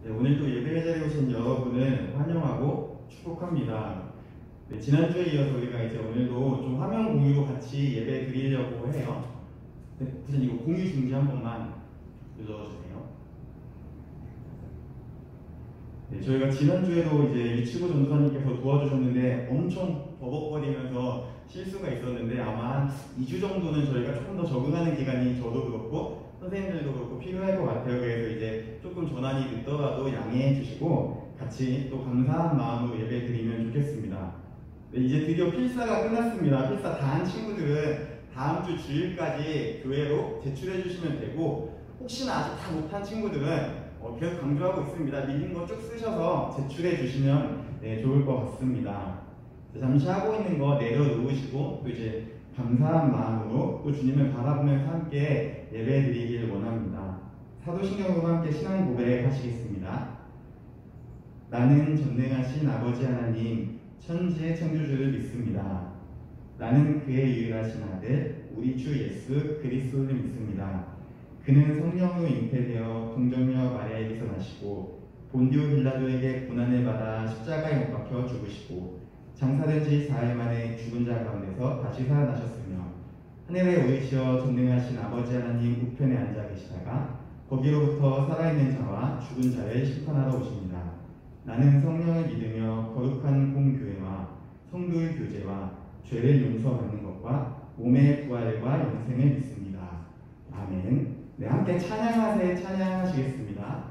네, 오늘도 예배 자리에 오신 여러분을 환영하고 축복합니다. 네, 지난주에 이어서 우리가 이제 오늘도 좀 화면 공유로 같이 예배 드리려고 해요. 네, 우선 이거 공유 중지 한 번만 눌러주세요. 네, 저희가 지난주에도 이제 유치부 전도사님께서 도와주셨는데 엄청 버벅거리면서 실수가 있었는데 아마 한 2주 정도는 저희가 조금 더 적응하는 기간이 저도 그렇고 선생님들도 그렇고 필요할 것 같아요. 그래서 이제 조금 전환이 늦더라도 양해해 주시고 같이 또 감사한 마음으로 예배 드리면 좋겠습니다. 네, 이제 드디어 필사가 끝났습니다. 필사 다 한 친구들은 다음 주 주일까지 교회로 제출해 주시면 되고, 혹시나 아직 다 못한 친구들은 계속 강조하고 있습니다. 밀린 거 쭉 쓰셔서 제출해 주시면 좋을 것 같습니다. 잠시 하고 있는 거 내려놓으시고 또 이제 감사한 마음으로 또 주님을 바라보면서 함께 예배 드리길 원합니다. 사도신경과 함께 신앙 고백하시겠습니다. 나는 전능하신 아버지 하나님 천지의 창조주를 믿습니다. 나는 그의 유일하신 아들 우리 주 예수 그리스도를 믿습니다. 그는 성령으로 잉태되어 동정녀 마리아에게서 나시고 본디오 빌라도에게 고난을 받아 십자가에 못 박혀 죽으시고 장사된 지 4일 만에 죽은 자 가운데서 다시 살아나셨으며 하늘에 오르시어 전능하신 아버지 하나님 우편에 앉아 계시다가 거기로부터 살아있는 자와 죽은 자를 심판하러 오십니다. 나는 성령을 믿으며 거룩한 공교회와 성도의 교제와 죄를 용서받는 것과 몸의 부활과 영생을 믿습니다. 아멘. 네, 함께 찬양하시겠습니다.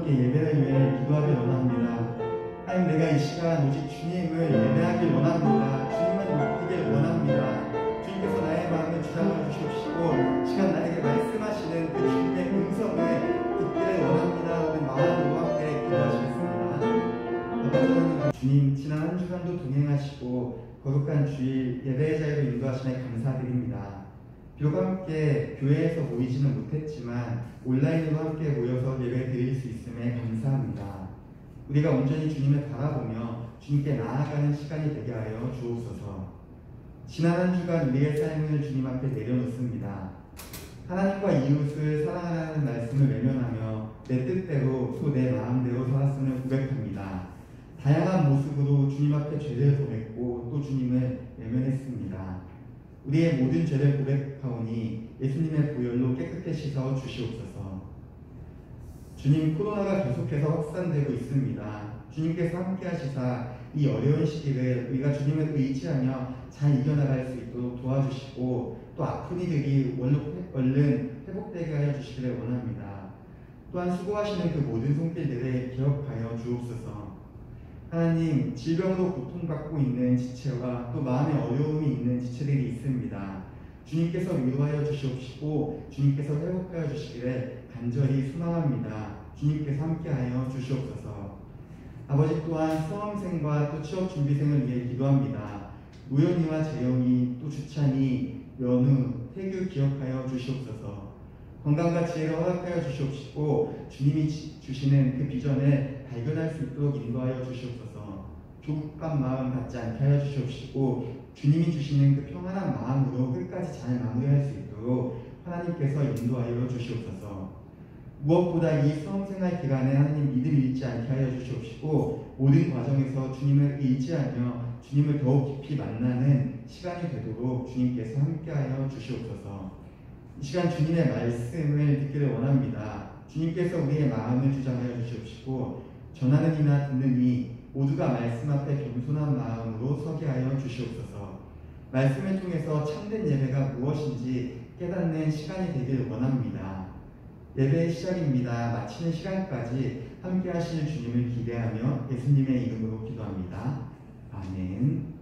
함께 예배를 위해 기도하길 원합니다. 하나님, 내가 이 시간 오직 주님을 예배하길 원합니다. 주님만 높이길 원합니다. 주님께서 나의 마음을 주장해 주시옵시고 시간 나에게 말씀하시는 그 주님의 음성을 듣기를 원합니다. 라는 마음으로 함께 기도하시겠습니다. 아버지 하나님, 주님 지난 한 주간도 동행하시고 거룩한 주일 예배의 자리로 인도하시네 감사드립니다. 비록 함께 교회에서 모이지는 못했지만 온라인으로 함께 모여서 예배 드릴 수 있음에 감사합니다. 우리가 온전히 주님을 바라보며 주님께 나아가는 시간이 되게 하여 주옵소서. 지난 한 주간 우리의 삶을 주님 앞에 내려놓습니다. 하나님과 이웃을 사랑하라는 말씀을 외면하며 내 뜻대로 또 내 마음대로 살았음을 고백합니다. 다양한 모습으로 주님 앞에 죄를 고백고 또 주님을 외면했습니다. 우리의 모든 죄를 고백하오니 예수님의 보혈로 깨끗게 씻어 주시옵소서. 주님, 코로나가 계속해서 확산되고 있습니다. 주님께서 함께 하시사 이 어려운 시기를 우리가 주님을 의지하며 잘 이겨나갈 수 있도록 도와주시고 또 아픈 이들이 얼른 회복되게 하여 주시기를 원합니다. 또한 수고하시는 그 모든 손길들을 기억하여 주옵소서. 하나님, 질병으로 고통받고 있는 지체와 또 마음에 어려움이 있는 지체들이 있습니다. 주님께서 위로하여 주시옵시고 주님께서 회복하여 주시기를 간절히 소망합니다. 주님께서 함께하여 주시옵소서. 아버지, 또한 수험생과 또 취업준비생을 위해 기도합니다. 우연이와 재영이 또 주찬이, 연우, 태규 기억하여 주시옵소서. 건강과 지혜를 허락하여 주시옵시고 주님이 주시는 그 비전을 발견할 수 있도록 인도하여 주시옵소서. 조급한 마음 갖지 않게 하여 주시옵시고 주님이 주시는 그 평안한 마음으로 끝까지 잘 마무리할 수 있도록 하나님께서 인도하여 주시옵소서. 무엇보다 이 수험생활 기간에 하나님 믿음 잃지 않게 하여 주시옵시고 모든 과정에서 주님을 의지하며 주님을 더욱 깊이 만나는 시간이 되도록 주님께서 함께하여 주시옵소서. 이 시간 주님의 말씀을 듣기를 원합니다. 주님께서 우리의 마음을 주장하여 주시옵시고 전하는 이나 듣는 이 모두가 말씀 앞에 겸손한 마음으로 서게 하여 주시옵소서. 말씀을 통해서 참된 예배가 무엇인지 깨닫는 시간이 되길 원합니다. 예배의 시작입니다. 마치는 시간까지 함께 하실 주님을 기대하며 예수님의 이름으로 기도합니다. 아멘.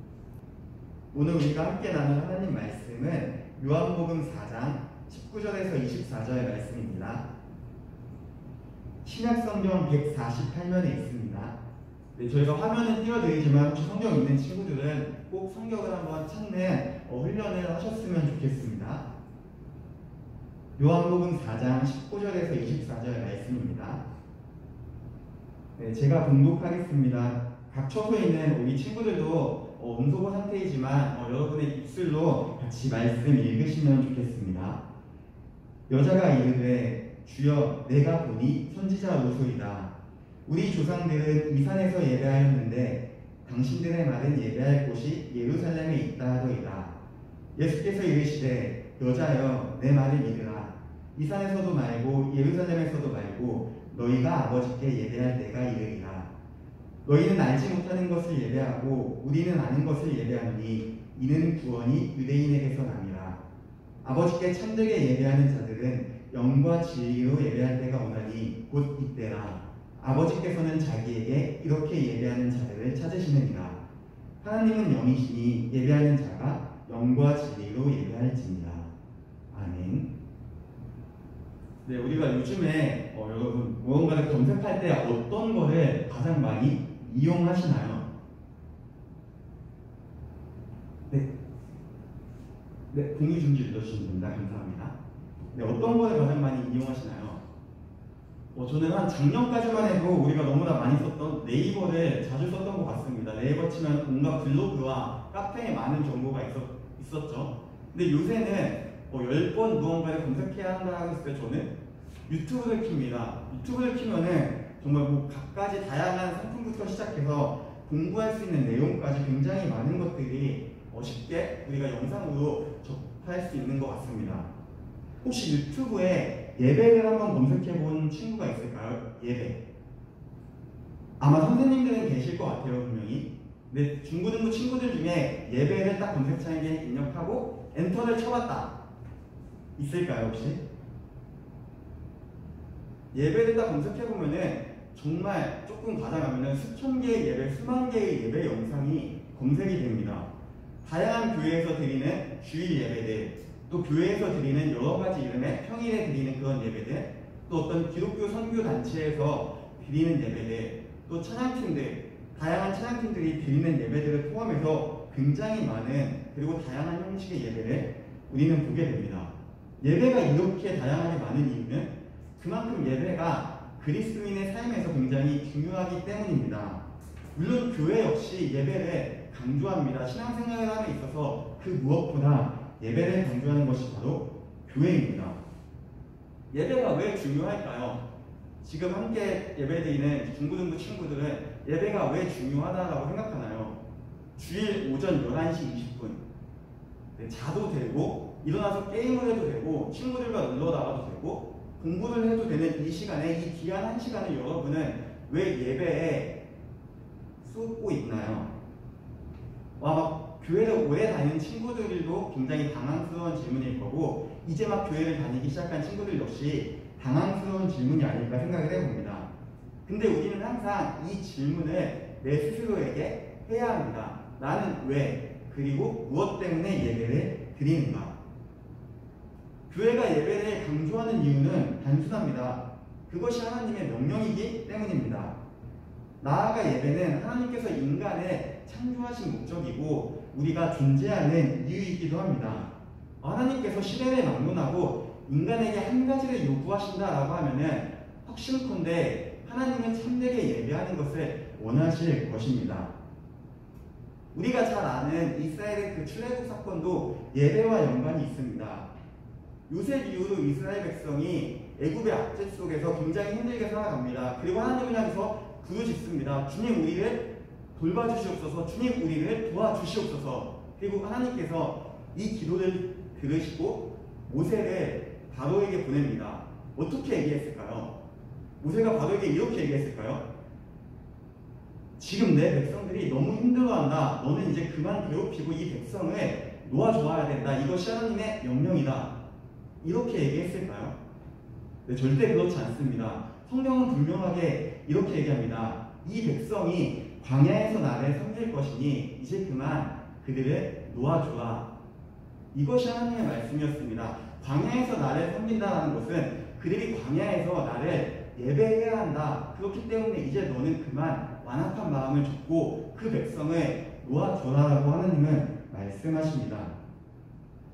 오늘 우리가 함께 나눌 하나님 말씀은 요한복음 4장 19절에서 24절의 말씀입니다. 신약성경 148면에 있습니다. 네, 저희가 화면을 띄워드리지만 혹시 성경 있는 친구들은 꼭 성경을 한번 찾는 훈련을 하셨으면 좋겠습니다. 요한복음 4장 19절에서 24절 말씀입니다. 네, 제가 봉독하겠습니다. 각 처소에 있는 우리 친구들도 음소거 상태이지만 여러분의 입술로 같이 말씀 읽으시면 좋겠습니다. 여자가 이르되 주여 내가 보니 선지자로소이다. 우리 조상들은 이 산에서 예배하였는데 당신들의 말은 예배할 곳이 예루살렘에 있다 하더이다. 예수께서 이르시되 여자여 내 말을 믿으라. 이 산에서도 말고 예루살렘에서도 말고 너희가 아버지께 예배할 때가 이르리라. 너희는 알지 못하는 것을 예배하고 우리는 아는 것을 예배하노니 이는 구원이 유대인에게서 남이라. 아버지께 참되게 예배하는 자들은 영과 진리로 예배할 때가 오나니 곧 이때라. 아버지께서는 자기에게 이렇게 예배하는 자들을 찾으시느니라. 하나님은 영이시니 예배하는 자가 영과 진리로 예배할지니라. 아멘. 네, 우리가 요즘에 여러분 무언가를 검색할 때 어떤 거를 가장 많이 이용하시나요? 네, 공유 중지 눌러주시면 됩니다. 감사합니다. 네, 어떤 거를 가장 많이 이용하시나요? 저는 한 작년까지만 해도 우리가 너무나 많이 썼던 네이버를 자주 썼던 것 같습니다. 네이버 치면 온갖 블로그와 카페에 많은 정보가 있었죠. 근데 요새는 10번 무언가를 검색해야 한다고 했을 때 저는 유튜브를 킵니다. 유튜브를 키면은 정말 뭐 각가지 다양한 상품부터 시작해서 공부할 수 있는 내용까지 굉장히 많은 것들이 쉽게 우리가 영상으로 접할 수 있는 것 같습니다. 혹시 유튜브에 예배를 한번 검색해 본 친구가 있을까요? 예배. 아마 선생님들은 계실 것 같아요, 분명히. 근데 중고등부 친구들 중에 예배를 딱 검색창에 입력하고 엔터를 쳐봤다. 있을까요, 혹시? 예배를 딱 검색해 보면은 정말 조금 과장하면 수천 개의 예배, 수만 개의 예배 영상이 검색이 됩니다. 다양한 교회에서 드리는 주일 예배들, 또 교회에서 드리는 여러 가지 이름의 평일에 드리는 그런 예배들, 또 어떤 기독교 선교 단체에서 드리는 예배들, 또 찬양팀들, 다양한 찬양팀들이 드리는 예배들을 포함해서 굉장히 많은 그리고 다양한 형식의 예배를 우리는 보게 됩니다. 예배가 이렇게 다양하게 많은 이유는 그만큼 예배가 그리스도인의 삶에서 굉장히 중요하기 때문입니다. 물론 교회 역시 예배를 강조합니다. 신앙생활을 함에 있어서 그 무엇보다 예배를 강조하는 것이 바로 교회입니다. 예배가 왜 중요할까요? 지금 함께 예배드리는 중고등부 친구들은 예배가 왜 중요하다고 생각하나요? 주일 오전 11시 20분 자도 되고 일어나서 게임을 해도 되고 친구들과 놀러 나가도 되고 공부를 해도 되는 이 시간에, 이 귀한 한 시간을 여러분은 왜 예배에 쏟고 있나요? 막 교회를 오래 다니는 친구들도 굉장히 당황스러운 질문일 거고, 이제 막 교회를 다니기 시작한 친구들 역시 당황스러운 질문이 아닐까 생각을 해봅니다. 근데 우리는 항상 이 질문을 내 스스로에게 해야 합니다. 나는 왜, 그리고 무엇 때문에 예배를 드리는가? 교회가 예배를 강조하는 이유는 단순합니다. 그것이 하나님의 명령이기 때문입니다. 나아가 예배는 하나님께서 인간을 창조하신 목적이고 우리가 존재하는 이유이기도 합니다. 하나님께서 시대를 막론하고 인간에게 한 가지를 요구하신다라고 하면은 확신컨대 하나님은 참되게 예배하는 것을 원하실 것입니다. 우리가 잘 아는 이스라엘의 그 출애굽 사건도 예배와 연관이 있습니다. 요셉 이후로 이스라엘 백성이 애굽의 압제 속에서 굉장히 힘들게 살아갑니다. 그리고 하나님을 향해서 부르짖습니다. 주님 우리를 돌봐주시옵소서, 주님 우리를 도와주시옵소서. 그리고 하나님께서 이 기도를 들으시고 모세를 바로에게 보냅니다. 어떻게 얘기했을까요? 모세가 바로에게 이렇게 얘기했을까요? 지금 내 백성들이 너무 힘들어한다. 너는 이제 그만 괴롭히고 이 백성을 놓아줘야 된다. 이것이 하나님의 명령이다. 이렇게 얘기했을까요? 네, 절대 그렇지 않습니다. 성경은 분명하게 이렇게 얘기합니다. 이 백성이 광야에서 나를 섬길 것이니 이제 그만 그들을 놓아주라. 이것이 하나님의 말씀이었습니다. 광야에서 나를 섬긴다는 것은 그들이 광야에서 나를 예배해야 한다. 그렇기 때문에 이제 너는 그만 완악한 마음을 접고 그 백성을 놓아줘라라고 하나님은 말씀하십니다.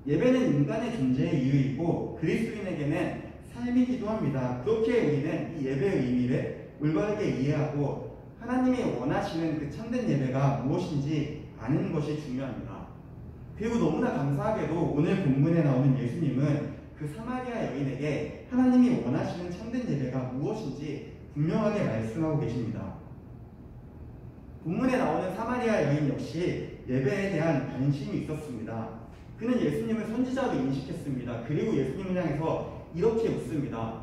예배는 인간의 존재의 이유이고 그리스도인에게는 삶이기도 합니다. 그렇게 우리는 이 예배의 의미를 올바르게 이해하고 하나님이 원하시는 그 참된 예배가 무엇인지 아는 것이 중요합니다. 그리고 너무나 감사하게도 오늘 본문에 나오는 예수님은 그 사마리아 여인에게 하나님이 원하시는 참된 예배가 무엇인지 분명하게 말씀하고 계십니다. 본문에 나오는 사마리아 여인 역시 예배에 대한 관심이 있었습니다. 그는 예수님을 선지자로 인식했습니다. 그리고 예수님을 향해서 이렇게 묻습니다.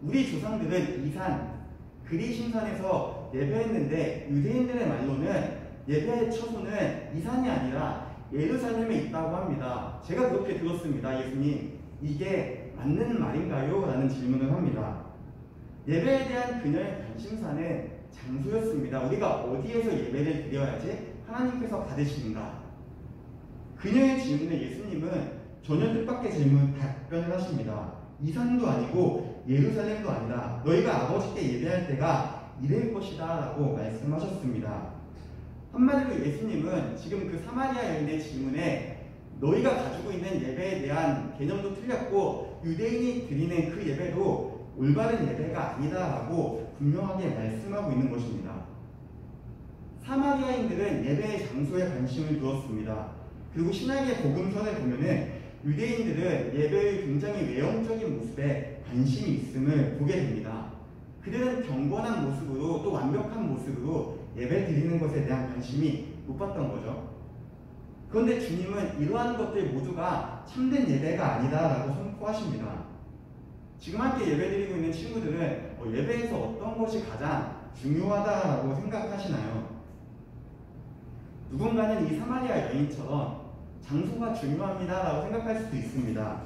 우리 조상들은 이산, 그리심산에서 예배했는데 유대인들의 말로는 예배의 처소는 이산이 아니라 예루살렘에 있다고 합니다. 제가 그렇게 들었습니다. 예수님, 이게 맞는 말인가요? 라는 질문을 합니다. 예배에 대한 그녀의 관심사는 장소였습니다. 우리가 어디에서 예배를 드려야지 하나님께서 받으시는가? 그녀의 질문에 예수님은 전혀 뜻밖의 답변을 하십니다. 이산도 아니고 예루살렘도 아니다. 너희가 아버지께 예배할 때가 이럴 것이다 라고 말씀하셨습니다. 한마디로 예수님은 지금 그 사마리아 여인의 질문에 너희가 가지고 있는 예배에 대한 개념도 틀렸고 유대인이 드리는 그 예배도 올바른 예배가 아니다라고 분명하게 말씀하고 있는 것입니다. 사마리아인들은 예배의 장소에 관심을 두었습니다. 그리고 신약의 복음서를 보면은 유대인들은 예배의 굉장히 외형적인 모습에 관심이 있음을 보게 됩니다. 그들은 경건한 모습으로 또 완벽한 모습으로 예배 드리는 것에 대한 관심이 높았던 거죠. 그런데 주님은 이러한 것들 모두가 참된 예배가 아니다라고 선포하십니다. 지금 함께 예배 드리고 있는 친구들은 예배에서 어떤 것이 가장 중요하다라고 생각하시나요? 누군가는 이 사마리아 여인처럼 장소가 중요합니다라고 생각할 수도 있습니다.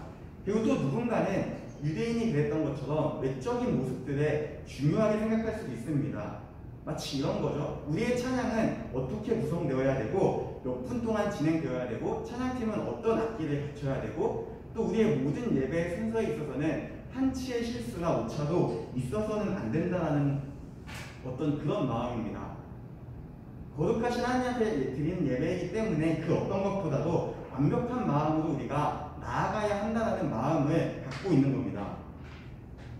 그리고 또 누군가는 유대인이 그랬던 것처럼 외적인 모습들에 중요하게 생각할 수도 있습니다. 마치 이런 거죠. 우리의 찬양은 어떻게 구성되어야 되고 몇 분 동안 진행되어야 되고 찬양팀은 어떤 악기를 갖춰야 되고 또 우리의 모든 예배의 순서에 있어서는 한치의 실수나 오차도 있어서는 안 된다는 어떤 그런 마음입니다. 거룩하신 하나님한테 드리는 예배이기 때문에 그 어떤 것보다도 완벽한 마음으로 우리가 나아가야 한다는 마음을 갖고 있는 겁니다.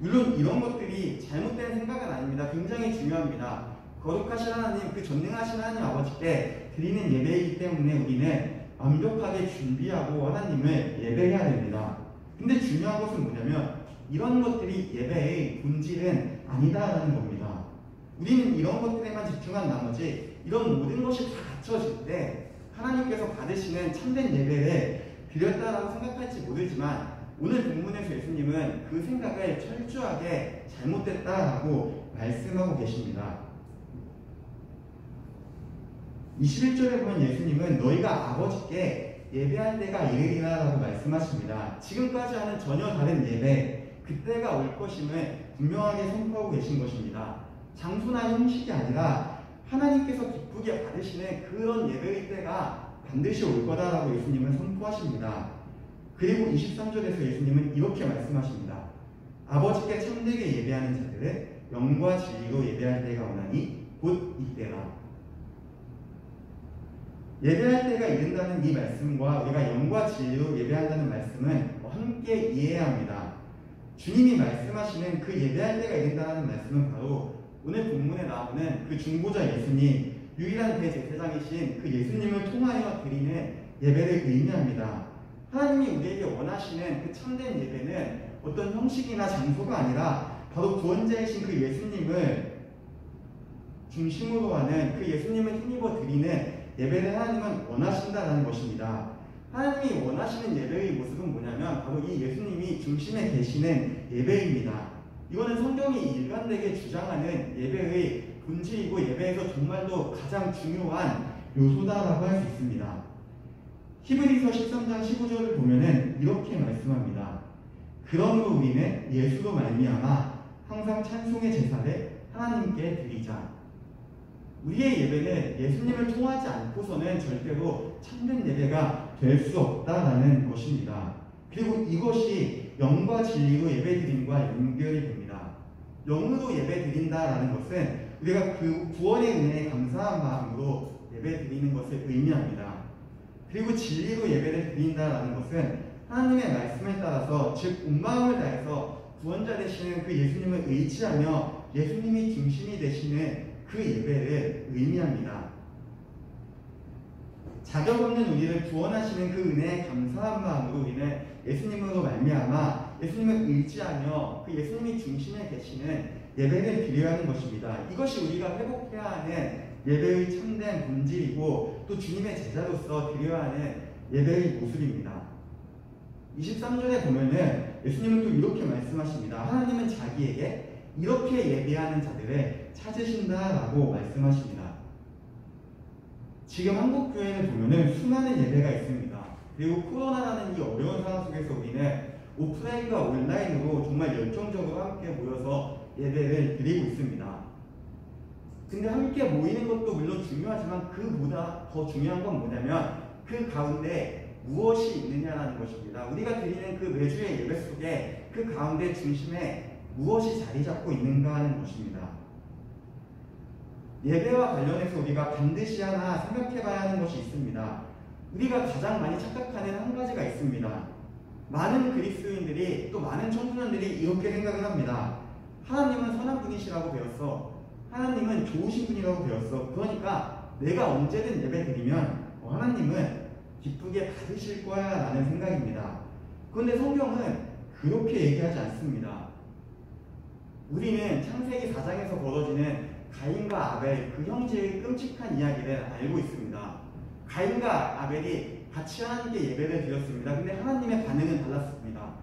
물론 이런 것들이 잘못된 생각은 아닙니다. 굉장히 중요합니다. 거룩하신 하나님, 그 전능하신 하나님 아버지께 드리는 예배이기 때문에 우리는 완벽하게 준비하고 하나님을 예배해야 됩니다. 근데 중요한 것은 뭐냐면 이런 것들이 예배의 본질은 아니다라는 겁니다. 우리는 이런 것들에만 집중한 나머지 이런 모든 것이 다 갖춰질 때 하나님께서 받으시는 참된 예배를 드렸다라고 생각할지 모르지만 오늘 본문에서 예수님은 그 생각을 철저하게 잘못됐다라고 말씀하고 계십니다. 21절에 보면 예수님은 너희가 아버지께 예배할 때가 이르리라 라고 말씀하십니다. 지금까지와는 전혀 다른 예배, 그때가 올 것임을 분명하게 선포하고 계신 것입니다. 장소나 형식이 아니라 하나님께서 기쁘게 받으시는 그런 예배의 때가 반드시 올 거다라고 예수님은 선포하십니다. 그리고 23절에서 예수님은 이렇게 말씀하십니다. 아버지께 참되게 예배하는 자들은 영과 진리로 예배할 때가 오나니 곧 이때라. 예배할 때가 이른다는 이 말씀과 우리가 영과 진리로 예배한다는 말씀은 함께 이해해야 합니다. 주님이 말씀하시는 그 예배할 때가 이른다는 말씀은 바로 오늘 본문에 나오는 그 중보자 예수님, 유일한 대제사장이신 그 예수님을 통하여 드리는 예배를 의미합니다. 하나님이 우리에게 원하시는 그 참된 예배는 어떤 형식이나 장소가 아니라 바로 구원자이신 그 예수님을 중심으로 하는 그 예수님을 힘입어 드리는 예배를 하나님은 원하신다는 것입니다. 하나님이 원하시는 예배의 모습은 뭐냐면 바로 이 예수님이 중심에 계시는 예배입니다. 이거는 성경이 일관되게 주장하는 예배의 본질이고 예배에서 정말로 가장 중요한 요소다라고 할 수 있습니다. 히브리서 13장 15절을 보면은 이렇게 말씀합니다. 그러므로 우리는 예수로 말미암아 항상 찬송의 제사를 하나님께 드리자. 우리의 예배는 예수님을 통하지 않고서는 절대로 참된 예배가 될 수 없다라는 것입니다. 그리고 이것이 영과 진리로 예배드림과 연결이 됩니다. 영으로 예배드린다라는 것은 우리가 그 구원의 은혜에 감사한 마음으로 예배드리는 것을 의미합니다. 그리고 진리로 예배를 드린다라는 것은 하나님의 말씀에 따라서 즉 온 마음을 다해서 구원자 되시는 그 예수님을 의지하며 예수님이 중심이 되시는 그 예배를 의미합니다. 자격 없는 우리를 구원하시는 그 은혜에 감사한 마음으로 우리는 예수님으로 말미암아 예수님을 의지하며 그 예수님이 중심에 계시는 예배를 드려야 하는 것입니다. 이것이 우리가 회복해야 하는 예배의 참된 본질이고 또 주님의 제자로서 드려야 하는 예배의 모습입니다. 23절에 보면은 예수님은 또 이렇게 말씀하십니다. 하나님은 자기에게 이렇게 예배하는 자들을 찾으신다라고 말씀하십니다. 지금 한국 교회를 보면은 수많은 예배가 있습니다. 그리고 코로나라는 이 어려운 상황 속에서 우리는 오프라인과 온라인으로 정말 열정적으로 함께 모여서 예배를 드리고 있습니다. 근데 함께 모이는 것도 물론 중요하지만 그보다 더 중요한 건 뭐냐면 그 가운데 무엇이 있느냐라는 것입니다. 우리가 드리는 그 매주의 예배 속에 그 가운데 중심에 무엇이 자리 잡고 있는가 하는 것입니다. 예배와 관련해서 우리가 반드시 하나 생각해 봐야 하는 것이 있습니다. 우리가 가장 많이 착각하는 한 가지가 있습니다. 많은 그리스도인들이 또 많은 청소년들이 이렇게 생각을 합니다. 하나님은 선한 분이시라고 배웠어. 하나님은 좋으신 분이라고 배웠어. 그러니까 내가 언제든 예배 드리면 하나님은 기쁘게 받으실 거야 라는 생각입니다. 그런데 성경은 그렇게 얘기하지 않습니다. 우리는 창세기 4장에서 벌어지는 가인과 아벨 그 형제의 끔찍한 이야기를 알고 있습니다. 가인과 아벨이 같이 하나님께 예배를 드렸습니다. 근데 하나님의 반응은 달랐습니다.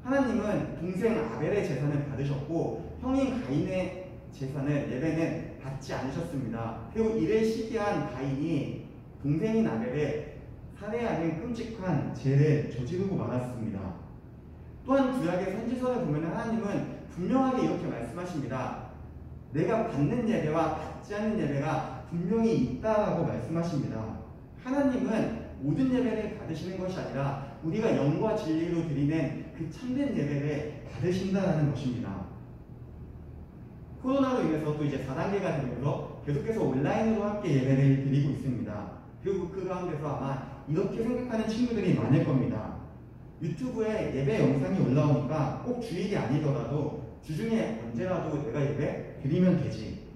하나님은 동생 아벨의 제사는 받으셨고 형인 가인의 제사는 예배는 받지 않으셨습니다. 그리고 이를 시기한 가인이 동생인 아벨을 살해하는 끔찍한 죄를 저지르고 말았습니다. 또한 구약의 선지서를 보면 하나님은 분명하게 이렇게 말씀하십니다. 내가 받는 예배와 받지 않는 예배가 분명히 있다라고 말씀하십니다. 하나님은 모든 예배를 받으시는 것이 아니라 우리가 영과 진리로 드리는 그 참된 예배를 받으신다는 것입니다. 코로나로 인해서 또 이제 4단계가 되면서 계속해서 온라인으로 함께 예배를 드리고 있습니다. 그리고 그 가운데서 아마 이렇게 생각하는 친구들이 많을 겁니다. 유튜브에 예배 영상이 올라오니까 꼭 주일이 아니더라도 주중에 언제라도 내가 예배 드리면 되지.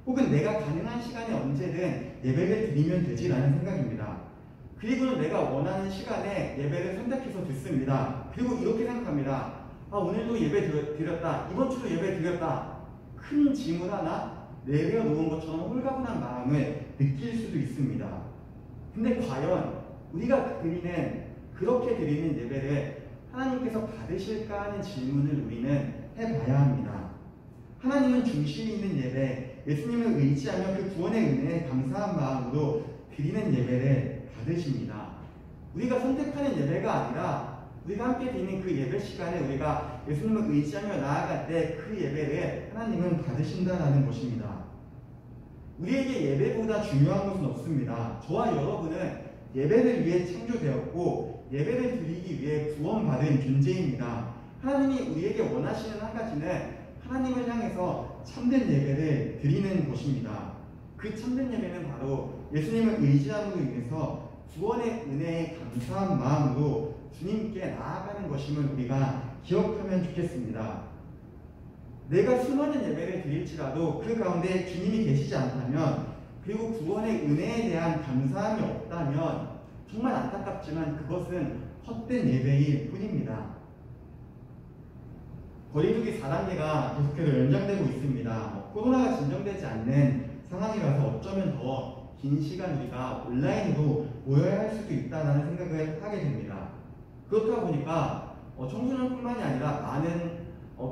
혹은 내가 가능한 시간에 언제든 예배를 드리면 되지라는 생각입니다. 그리고는 내가 원하는 시간에 예배를 선택해서 듣습니다. 그리고 이렇게 생각합니다. 오늘도 예배 드렸다. 이번 주도 예배 드렸다. 큰 짐을 하나 내려놓은 것처럼 홀가분한 마음을 느낄 수도 있습니다. 근데 과연 우리가 그렇게 드리는 예배를 하나님께서 받으실까 하는 질문을 우리는 해봐야 합니다. 하나님은 중심이 있는 예배, 예수님을 의지하며 그 구원의 은혜에 감사한 마음으로 드리는 예배를 받으십니다. 우리가 선택하는 예배가 아니라 우리가 함께 드리는 그 예배 시간에 우리가 예수님을 의지하며 나아갈 때 그 예배를 하나님은 받으신다는 것입니다. 우리에게 예배보다 중요한 것은 없습니다. 저와 여러분은 예배를 위해 창조되었고 예배를 드리기 위해 구원받은 존재입니다. 하나님이 우리에게 원하시는 한 가지는 하나님을 향해서 참된 예배를 드리는 것입니다. 그 참된 예배는 바로 예수님을 의지함으로 인해서 구원의 은혜에 감사한 마음으로 주님께 나아가는 것임을 우리가 기억하면 좋겠습니다. 내가 수많은 예배를 드릴지라도 그 가운데 주님이 계시지 않다면, 그리고 구원의 은혜에 대한 감사함이 없다면 정말 안타깝지만 그것은 헛된 예배일 뿐입니다. 거리두기 4단계가 계속해서 연장되고 있습니다. 코로나가 진정되지 않는 상황이라서 어쩌면 더 긴 시간 우리가 온라인으로 모여야 할 수도 있다는 생각을 하게 됩니다. 그렇다 보니까 청소년뿐만이 아니라 많은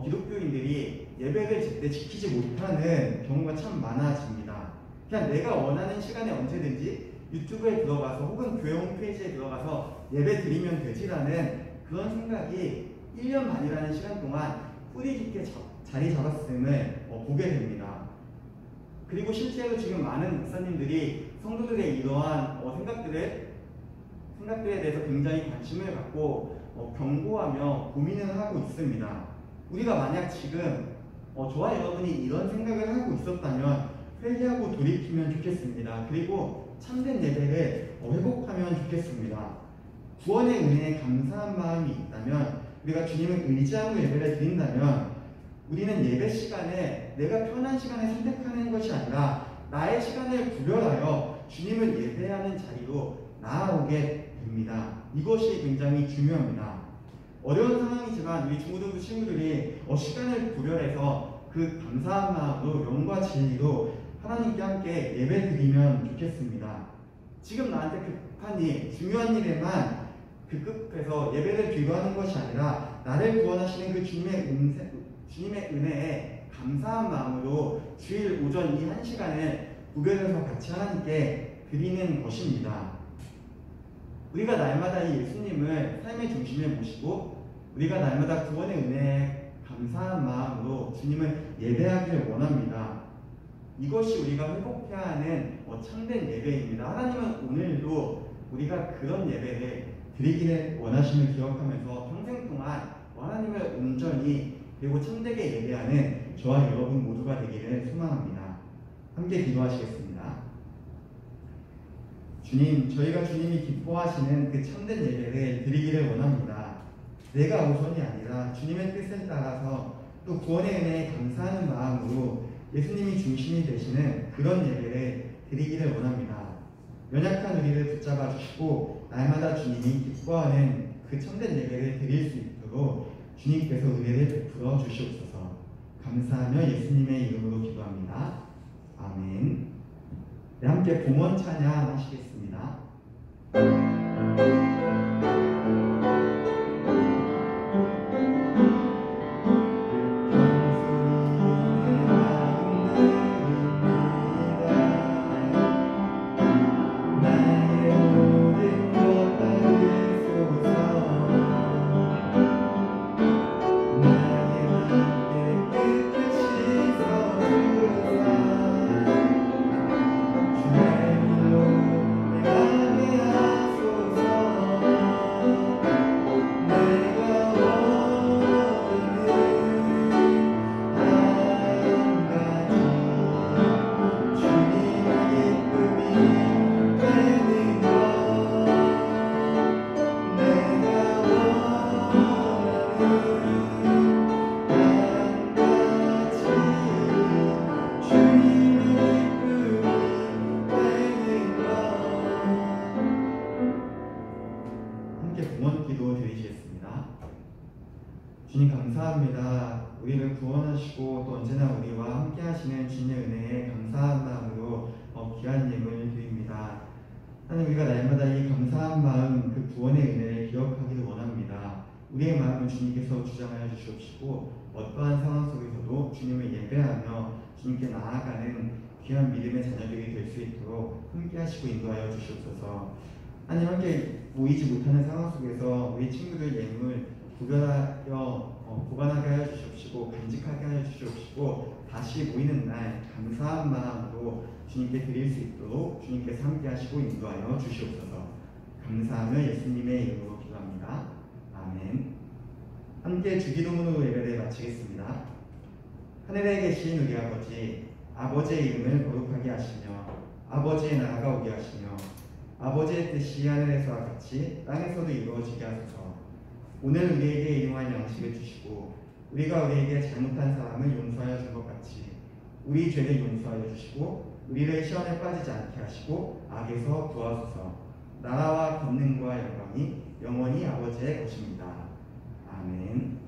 기독교인들이 예배를 제때 지키지 못하는 경우가 참 많아집니다. 그냥 내가 원하는 시간에 언제든지 유튜브에 들어가서 혹은 교회 홈페이지에 들어가서 예배 드리면 되지라는 그런 생각이 1년 반이라는 시간 동안 뿌리 깊게 자리 잡았음을 보게 됩니다. 그리고 실제로 지금 많은 목사님들이 성도들의 이러한 생각들에 대해서 굉장히 관심을 갖고 경고하며 고민을 하고 있습니다. 우리가 만약 지금 저와 여러분이 이런 생각을 하고 있었다면 회개하고 돌이키면 좋겠습니다. 그리고 참된 예배를 회복하면 좋겠습니다. 구원의 은혜에 감사한 마음이 있다면, 우리가 주님을 의지하고 예배를 드린다면 우리는 예배 시간에 내가 편한 시간을 선택하는 것이 아니라 나의 시간을 구별하여 주님을 예배하는 자리로 나아오게 됩니다. 이것이 굉장히 중요합니다. 어려운 상황이지만 우리 중고등부 친구들이 시간을 구별해서 그 감사한 마음으로 영과 진리로 하나님께 함께 예배 드리면 좋겠습니다. 지금 나한테 급한 일, 중요한 일에만 급급해서 예배를 드리려는 것이 아니라 나를 구원하시는 그 주님의 은혜에 감사한 마음으로 주일 오전 이 한 시간을 구별해서 같이 하나님께 드리는 것입니다. 우리가 날마다 이 예수님을 삶의 중심에 모시고 우리가 날마다 구원의 은혜에 감사한 마음으로 주님을 예배하기를 원합니다. 이것이 우리가 회복해야 하는 참된 예배입니다. 하나님은 오늘도 우리가 그런 예배를 드리기를 원하심을 기억하면서 평생 동안 하나님을 온전히 그리고 참되게 예배하는 저와 여러분 모두가 되기를 소망합니다. 함께 기도하시겠습니다. 주님, 저희가 주님이 기뻐하시는 그 참된 예배를 드리기를 원합니다. 내가 우선이 아니라 주님의 뜻을 따라서 또 구원의 은혜에 감사하는 마음으로 예수님이 중심이 되시는 그런 예배를 드리기를 원합니다. 연약한 우리를 붙잡아 주시고 날마다 주님이 기뻐하는 그 참된 예배를 드릴 수 있도록 주님께서 은혜를 베풀어 주시옵소서. 감사하며 예수님의 이름으로 기도합니다. 아멘. 네, 함께 봉헌 찬양 하시겠습니다. 주님 감사합니다. 우리를 구원하시고 또 언제나 우리와 함께 하시는 주님의 은혜에 감사한 마음으로 귀한 예물 드립니다. 하나님, 우리가 날마다 이 감사한 마음, 그 구원의 은혜를 기억하기를 원합니다. 우리의 마음을 주님께서 주장하여 주시옵시고 어떠한 상황 속에서도 주님을 예배하며 주님께 나아가는 귀한 믿음의 자녀들이 될 수 있도록 함께 하시고 인도하여 주시옵소서. 하나님, 함께 모이지 못하는 상황 속에서 우리 친구들 예물 보관하게 하여 주시옵시고 간직하게 하여 주시옵시고 다시 모이는 날 감사한 마음으로 주님께 드릴 수 있도록 주님께서 함께 하시고 인도하여 주시옵소서. 감사하며 예수님의 이름으로 기도합니다. 아멘. 함께 주기도문으로 예배를 마치겠습니다. 하늘에 계신 우리 아버지, 아버지의 이름을 거룩하게 하시며 아버지의 나라가 오게 하시며 아버지의 뜻이 하늘에서와 같이 땅에서도 이루어지게 하소서. 오늘 우리에게 일용할 양식을 주시고 우리가 우리에게 잘못한 사람을 용서하여 준 것 같이 우리 죄를 용서하여 주시고 우리를 시험에 빠지지 않게 하시고 악에서 구하소서. 나라와 권능과 영광이 영원히 아버지의 것입니다. 아멘.